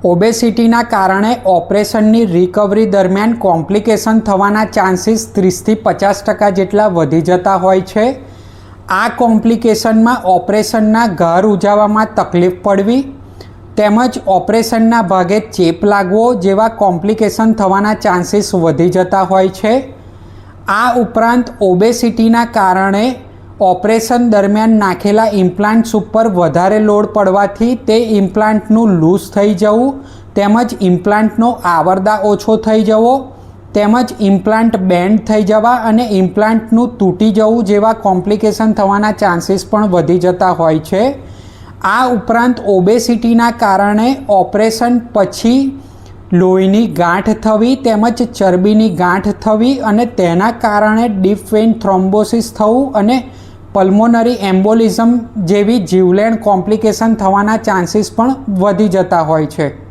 ઓબેસિટીના કારણે ઓપરેશનની રિકવરી દરમિયાન કોમ્પ્લિકેશન થવાના ચાન્સીસ 30થી 50% જેટલા વધી જતા હોય છે. આ કોમ્પ્લિકેશનમાં ઓપરેશનના ઘા રૂઝાવામાં તકલીફ પડવી તેમજ ઓપરેશનના ભાગે ચેપ લાગવો જેવા કોમ્પ્લિકેશન થવાના ચાન્સીસ વધી જતા હોય છે. આ ઉપરાંત ઓબેસિટીના કારણે ઓપરેશન દરમિયાન નાખેલા ઇમ્પ્લાન્ટ્સ ઉપર વધારે લોડ પડવાથી તે ઇમ્પ્લાન્ટનું લૂઝ થઈ જવું તેમજ ઇમ્પ્લાન્ટનો આવરદા ઓછો થઈ જવો તેમજ ઇમ્પ્લાન્ટ બેન્ડ થઈ જવા અને ઇમ્પ્લાન્ટનું તૂટી જવું જેવા કોમ્પ્લિકેશન થવાના ચાન્સીસ પણ વધી જતા હોય છે. આ ઉપરાંત ઓબેસિટીના કારણે ઓપરેશન પછી લોહીની ગાંઠ થવી તેમજ ચરબીની ગાંઠ થવી અને તેના કારણે ડીપ વેઇન થ્રોમ્બોસિસ થવું અને પલ્મોનરી એમ્બોલિઝમ જેવી જીવલેણ કોમ્પ્લિકેશન થવાના ચાન્સીસ પણ વધી જતા હોય છે.